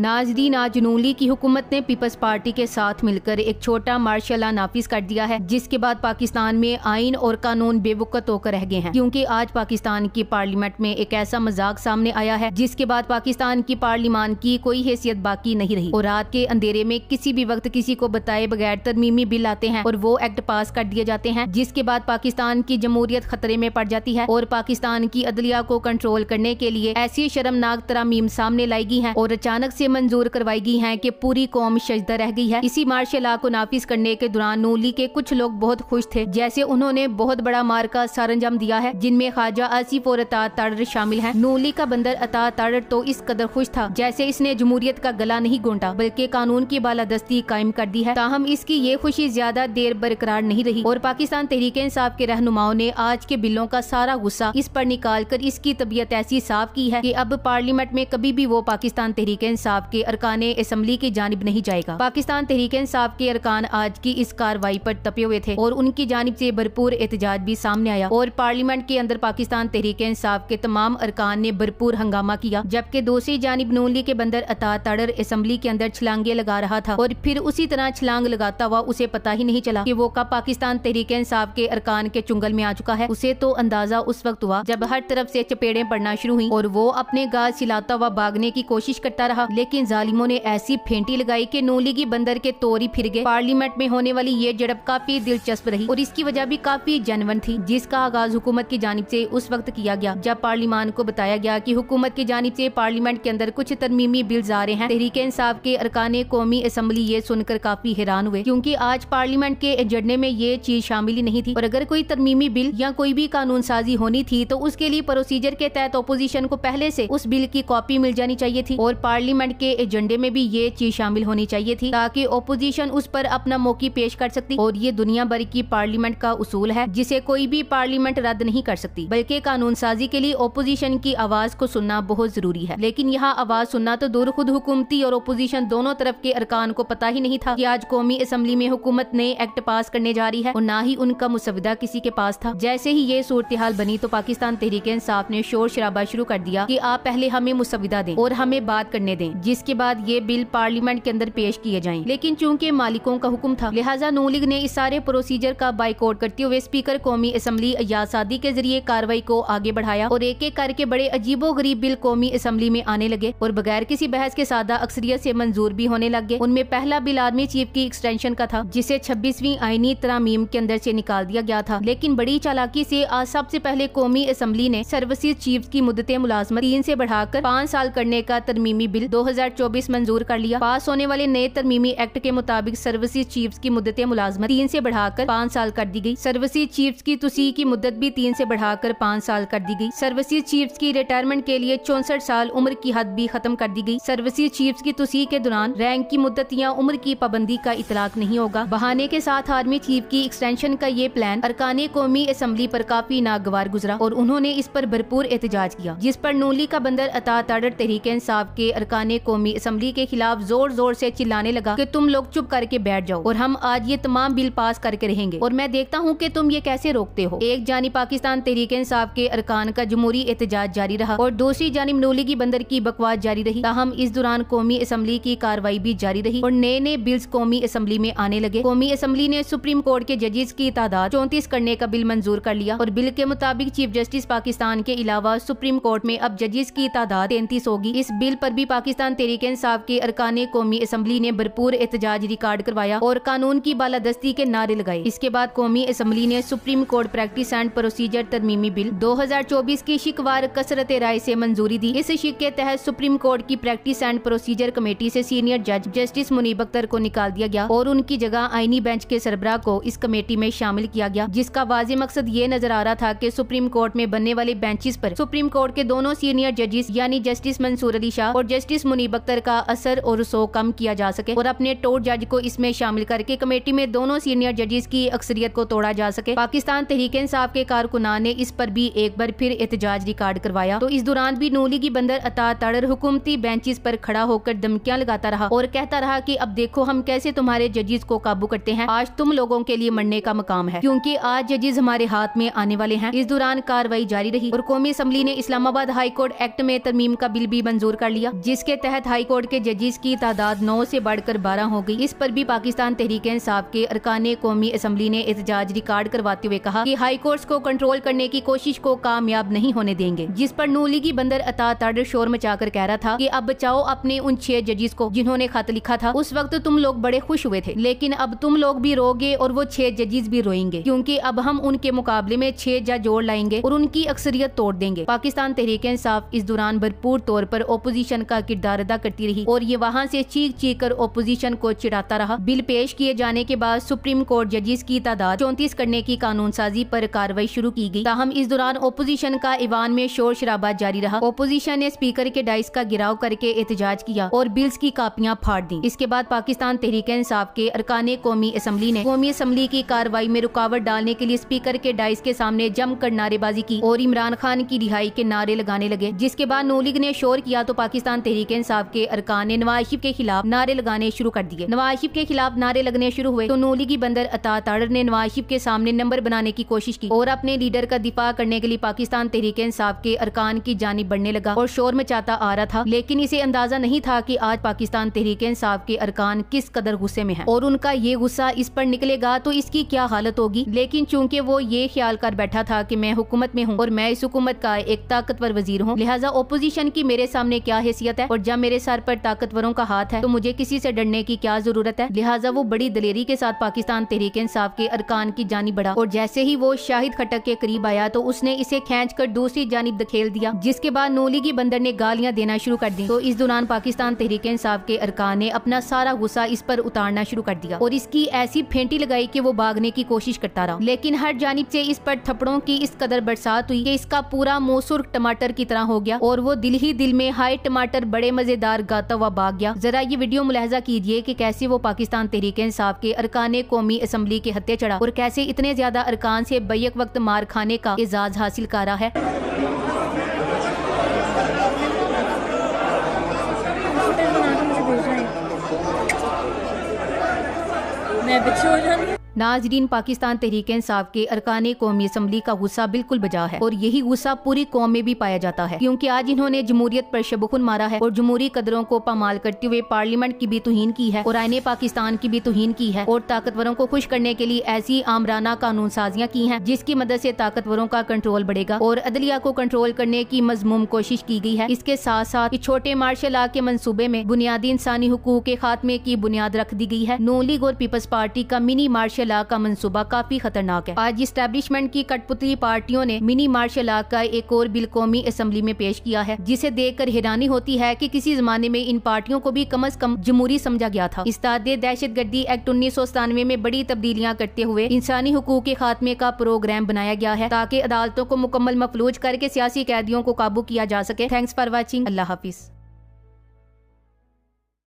नाजरीन, आज नून लीग की हुकूमत ने पीपल्स पार्टी के साथ मिलकर एक छोटा मार्शल लॉ नाफिज कर दिया है, जिसके बाद पाकिस्तान में आइन और कानून बेवकूफ होकर रह गए हैं। क्योंकि आज पाकिस्तान की पार्लियामेंट में एक ऐसा मजाक सामने आया है जिसके बाद पाकिस्तान की पार्लियामान की कोई हैसियत बाकी नहीं रही और रात के अंधेरे में किसी भी वक्त किसी को बताए बगैर तरमीमी बिल आते हैं और वो एक्ट पास कर दिए जाते हैं, जिसके बाद पाकिस्तान की जमहूरियत खतरे में पड़ जाती है और पाकिस्तान की अदलिया को कंट्रोल करने के लिए ऐसी शर्मनाक तरमीम सामने लाई गई है और अचानक से मंजूर करवाई गई है कि पूरी कौम शजदा रह गई है। इसी मार्शल लॉ को नाफिज करने के दौरान नून लीग के कुछ लोग बहुत खुश थे, जैसे उन्होंने बहुत बड़ा मार का सरंजाम दिया है जिनमें ख्वाजा आसिफ और अता ताड़र शामिल है। नून लीग का बंदर अता ताड़र तो इस कदर खुश था जैसे इसने जमहूरियत का गला नहीं घोंटा बल्कि कानून की बालादस्ती कायम कर दी है। ताहम इसकी ये खुशी ज्यादा देर बरकरार नहीं रही और पाकिस्तान तहरीक-ए-इंसाफ के रहनुमाओं ने आज के बिलों का सारा गुस्सा इस पर निकाल कर इसकी तबीयत ऐसी साफ की है कि अब पार्लियामेंट में कभी भी वो पाकिस्तान तहरीक-ए-इंसाफ के अरकाने असेंबली की जानिब नहीं जाएगा। पाकिस्तान तहरीक-ए-इंसाफ के अरकान आज की इस कार्रवाई पर तपे हुए थे और उनकी जानिब से भरपूर एहतजाज भी सामने आया और पार्लियामेंट के अंदर पाकिस्तान तहरीक-ए-इंसाफ के तमाम अरकान ने भरपूर हंगामा किया, जबकि दूसरी जानिब नून लीग के बंदर अता ताड़र असेंबली के अंदर छलांगे लगा रहा था और फिर उसी तरह छलांग लगाता हुआ उसे पता ही नहीं चला कि वो कब पाकिस्तान तहरीक-ए-इंसाफ के अरकान के चुंगल में आ चुका है। उसे तो अंदाजा उस वक्त हुआ जब हर तरफ से चपेड़ें पड़ना शुरू हुई और वो अपने गाल सिलाता हुआ भागने की कोशिश करता रहा, लेकिन जालिमों ने ऐसी फेंटी लगाई कि नून लीगी बंदर के तौर ही फिर गए। पार्लियामेंट में होने वाली ये झड़प काफी दिलचस्प रही और इसकी वजह भी काफी जेन्युइन थी, जिसका आगाज हुकूमत की जानिब से उस वक्त किया गया जब पार्लियामान को बताया गया कि हुकूमत की जानिब से पार्लियामेंट के अंदर कुछ तरमीमी बिल्स आ रहे हैं। तहरीक-ए-इंसाफ के अरकाने कौमी असेंबली ये सुनकर काफी हैरान हुए, क्योंकि आज पार्लियामेंट के एजेंडे में ये चीज शामिल ही नहीं थी और अगर कोई तरमीमी बिल या कोई भी कानून साजी होनी थी तो उसके लिए प्रोसीजर के तहत अपोजिशन को पहले से उस बिल की कॉपी मिल जानी चाहिए थी और पार्लियामेंट के एजेंडे में भी ये चीज शामिल होनी चाहिए थी ताकि ओपोजिशन उस पर अपना मौकी पेश कर सकती। और ये दुनिया भर की पार्लियामेंट का उसूल है जिसे कोई भी पार्लियामेंट रद्द नहीं कर सकती, बल्कि कानून साजी के लिए ओपोजिशन की आवाज को सुनना बहुत जरूरी है। लेकिन यहाँ आवाज सुनना तो दूर, खुद हुकूमती और ओपोजिशन दोनों तरफ के अरकान को पता ही नहीं था कि आज कौमी असेंबली में हुकूमत नए एक्ट पास करने जा रही है और न ही उनका मुसविदा किसी के पास था। जैसे ही ये सूरत हाल बनी तो पाकिस्तान तहरीक-ए-इंसाफ ने शोर शराबा शुरू कर दिया कि आप पहले हमें मुसविदा दें और हमें बात करने दें, जिसके बाद ये बिल पार्लियामेंट के अंदर पेश किए जाएं। लेकिन चूंकि मालिकों का हुक्म था, लिहाजा नून लीग ने इस सारे प्रोसीजर का बाइकआउट करते हुए स्पीकर कौमी असेंबली अय्याज सादी के जरिए कार्रवाई को आगे बढ़ाया और एक एक करके बड़े अजीबो गरीब बिल कौमी असेंबली में आने लगे और बगैर किसी बहस के सादा अक्सरियत से मंजूर भी होने लग गए। उनमें पहला बिल आर्मी चीफ की एक्सटेंशन का था, जिसे 26वीं आईनी तरामीम के अंदर से निकाल दिया गया था। लेकिन बड़ी चालाकी से आज सबसे पहले कौमी असेंबली ने सर्विसेज चीफ की मुद्दतें मुलाजमत 3 से बढ़ाकर 5 साल करने का तरमीमी बिल 2024 मंजूर कर लिया। पास होने वाले नए तरमीमी एक्ट के मुताबिक सर्विसेज चीफ की मुद्दतें मुलाजमत 3 से बढ़ाकर 5 साल कर दी गई। सर्विसेज चीफ की तुसी की मुद्दत भी 3 से बढ़ाकर 5 साल कर दी गई। सर्विसेज चीफ की रिटायरमेंट के लिए 64 साल उम्र की हद भी खत्म कर दी गई। सर्विसेज चीफ की तुसी के दौरान रैंक की मुद्दत या उम्र की पाबंदी का इतलाक नहीं होगा। बहाने के साथ आर्मी चीफ की एक्सटेंशन का ये प्लान अरकाने कौमी असेंबली पर काफी नागवार गुजरा और उन्होंने इस पर भरपूर एहतजाज किया, जिस पर नून लीग का बंदर अता ताड़र तहरीक-ए-इंसाफ के अरकाने कौमी असेंबली के खिलाफ जोर जोर से चिल्लाने लगा कि तुम लोग चुप करके बैठ जाओ और हम आज ये तमाम बिल पास करके रहेंगे और मैं देखता हूँ कि तुम ये कैसे रोकते हो। एक जानिब पाकिस्तान तहरीक-ए-इंसाफ के अरकान का जमहूरी एहतजाज जारी रहा और दूसरी जानिब नून लीगी बंदर की बकवास जारी रही। ताहम इस दौरान कौमी असेंबली की कार्रवाई भी जारी रही और नए नए बिल्स कौमी असेंबली में आने लगे। कौमी असेंबली ने सुप्रीम कोर्ट के जजेस की तादाद 34 करने का बिल मंजूर कर लिया और बिल के मुताबिक चीफ जस्टिस पाकिस्तान के अलावा सुप्रीम कोर्ट में अब जजेस की तादाद 33 होगी। इस बिल पर भी पाकिस्तान तहरीक-ए-इंसाफ के अरकाने कौमी असेंबली ने भरपूर एहतजाज रिकॉर्ड करवाया और कानून की बालादस्ती के नारे लगाए। इसके बाद कौमी असेंबली ने supreme court practice and procedure तरमीमी बिल 2024 की शिकवार कसरत राय से मंजूरी दी। इस शिक के तहत सुप्रीम कोर्ट की प्रैक्टिस एंड प्रोसीजर कमेटी से सीनियर जज जस्टिस मुनीब अख्तर को निकाल दिया गया और उनकी जगह आईनी बेंच के सरबराह को इस कमेटी में शामिल किया गया, जिसका वाज़ेह मकसद ये नजर आ रहा था कि सुप्रीम कोर्ट में बनने वाले बेंचेस पर सुप्रीम कोर्ट के दोनों सीनियर जजेस यानी जस्टिस मंसूर अली शाह और जस्टिस मुनीब अख्तर का असर और रसूख कम किया जा सके और अपने टोट जज को इसमें शामिल करके कमेटी में दोनों सीनियर जजेस की अक्सरियत को तोड़ा जा सके। पाकिस्तान तहरीक-ए-इंसाफ के कारकुनान ने इस पर भी एक बार फिर एहतजाज रिकॉर्ड करवाया। तो इस दौरान भी नून लीगी बंदर अता ताड़र हुकूमती बेंचेस पर खड़ा होकर धमकियां लगाता रहा और कहता रहा कि अब देखो हम कैसे तुम्हारे जजेस को काबू करते हैं, आज तुम लोगों के लिए मरने का मकाम है क्योंकि आज जजेस हमारे हाथ में आने वाले हैं। इस दौरान कार्रवाई जारी रही और कौमी असेंबली ने इस्लामाबाद हाई कोर्ट एक्ट में तरमीम का बिल भी मंजूर कर लिया, जिसके तहत हाई कोर्ट के जजेस की तादाद 9 से बढ़कर 12 हो गई। इस पर भी पाकिस्तान तहरीक इंसाफ के अरकान कौमी असम्बली ने एहतजाज रिकॉर्ड करवाते हुए कहा कि हाई कोर्ट को कंट्रोल करने की कोशिश को कामयाब नहीं होने देंगे। जिस पर नून लीगी बंदर अता ताड़ शोर मचाकर कह रहा था कि अब बचाओ अपने उन 6 जजेस को जिन्होंने खत लिखा था। उस वक्त तुम लोग बड़े खुश हुए थे, लेकिन अब तुम लोग भी रोगे और वो 6 जजेस भी रोएंगे, क्योंकि अब हम उनके मुकाबले में 6 जज जोड़ लाएंगे और उनकी अक्सरियत तोड़ देंगे। पाकिस्तान तहरीक इंसाफ इस दौरान भरपूर तौर पर ओपोजिशन का किरदार अदा करती रही और ये वहाँ से चीख चीख कर ओपोजिशन को चिढ़ाता रहा। बिल पेश किए जाने के बाद सुप्रीम कोर्ट जजेस की तादाद 34 करने की कानून साजी पर कार्रवाई शुरू की गई। ताहम इस दौरान ओपोजिशन का ईवान में शोर शराबा जारी रहा। ओपोजिशन ने स्पीकर के डाइस का गिराव करके एहतजाज किया और बिल्स की कापियां फाड़ दी। इसके बाद पाकिस्तान तहरीक इंसाफ के अरकान कौमी असम्बली ने कौमी असम्बली की कार्रवाई में रुकावट डालने के लिए स्पीकर के डाइस के सामने जमकर नारेबाजी की और इमरान खान की रिहाई के नारे लगाने लगे। जिसके बाद नून लीग ने शोर किया तो पाकिस्तान तहरीक इंसाफ के अरकान ने नवाज शरीफ के खिलाफ नारे लगाने शुरू कर दिए। नवाज शरीफ के खिलाफ नारे लगने शुरू हुए तो नून लीगी बंदर अता ताड़ ने नवाज शरीफ के सामने नंबर बनाने की कोशिश की और अपने लीडर का दिफा करने के लिए पाकिस्तान तहरीक इंसाफ के अरकान की जानिब बढ़ने लगा और शोर मचाता आ रहा था। लेकिन इसे अंदाजा नहीं था कि आज पाकिस्तान तहरीक इंसाफ के अरकान किस कदर गुस्से में है और उनका ये गुस्सा इस पर निकलेगा तो इसकी क्या हालत होगी। लेकिन चूंकि वो ये ख्याल कर बैठा था कि मैं हुकूमत में हूँ और मैं इस हुकूमत का एक ताकतवर वजीर हूँ, लिहाजा ओपोजिशन की मेरे सामने क्या हैसियत है और जब मेरे सर पर ताकतवरों का हाथ है तो मुझे किसी से डरने की क्या जरूरत है। लिहाजा वो बड़ी दलेरी के साथ पाकिस्तान तहरीक इंसाफ के अरकान की जानिब बढ़ा और जैसे ही वो शाहिद खटक के करीब आया तो उसने इसे खींच कर दूसरी जानिब धकेल दिया। जिसके बाद नून लीगी बंदर ने गालियां देना शुरू कर दी। तो इस दौरान पाकिस्तान तहरीक इंसाफ के अरकान ने अपना सारा गुस्सा इस पर उतारना शुरू कर दिया और इसकी ऐसी फेंटी लगाई कि वो भागने की कोशिश करता रहा। लेकिन हर जानिब से इस पर थप्पड़ों की इस कदर बरसात हुई कि इसका पूरा मुंह सुर्ख टमाटर की तरह हो गया और वो दिल ही दिल में हाय टमाटर बड़े मजेदार गाता हुआ भाग गया। जरा ये वीडियो मुलाहजा कीजिए कि कैसे वो पाकिस्तान तहरीक इंसाफ के अरकान कौमी असम्बली के हत्या चढ़ा और कैसे इतने ज्यादा अरकान से बैक वक्त मार खाने का एजाज हासिल कर रहा है। नाजरीन, पाकिस्तान तहरीक इंसाफ के अरकान कौमी असम्बली का गुस्सा बिल्कुल बजा है और यही गुस्सा पूरी कौम में भी पाया जाता है, क्योंकि आज इन्होंने जमहूरियत पर शबखुन मारा है और जमहूरी कदरों को पामाल करते हुए पार्लियामेंट की भी तौहीन की है और आईने पाकिस्तान की भी तौहीन की है और ताकतवरों को खुश करने के लिए ऐसी आमराना कानून साजियां की हैं जिसकी मदद से ताकतवरों का कंट्रोल बढ़ेगा और अदलिया को कंट्रोल करने की मजमूम कोशिश की गई है। इसके साथ साथ छोटे मार्शल लॉ के मंसूबे में बुनियादी इंसानी हुकूक के खात्मे की बुनियाद रख दी गई है। नून लीग और पीपल्स पार्टी का मिनी मार्शल लॉ का मंसूबा काफी खतरनाक है। आज इस्टेब्लिशमेंट की कठपुतली पार्टियों ने मिनी मार्शल लॉ का एक और बिल कौमी असम्बली में पेश किया है, जिसे देखकर हैरानी होती है कि किसी जमाने में इन पार्टियों को भी कम से कम जमहूरी समझा गया था। इस्तादे दहशतगर्दी एक्ट 1997 में बड़ी तब्दीलियां करते हुए इंसानी हुकूक के खात्मे का प्रोग्राम बनाया गया है ताकि अदालतों को मुकम्मल मफलूज करके सियासी कैदियों को काबू किया जा सके। Thanks for watching. Allah Hafiz.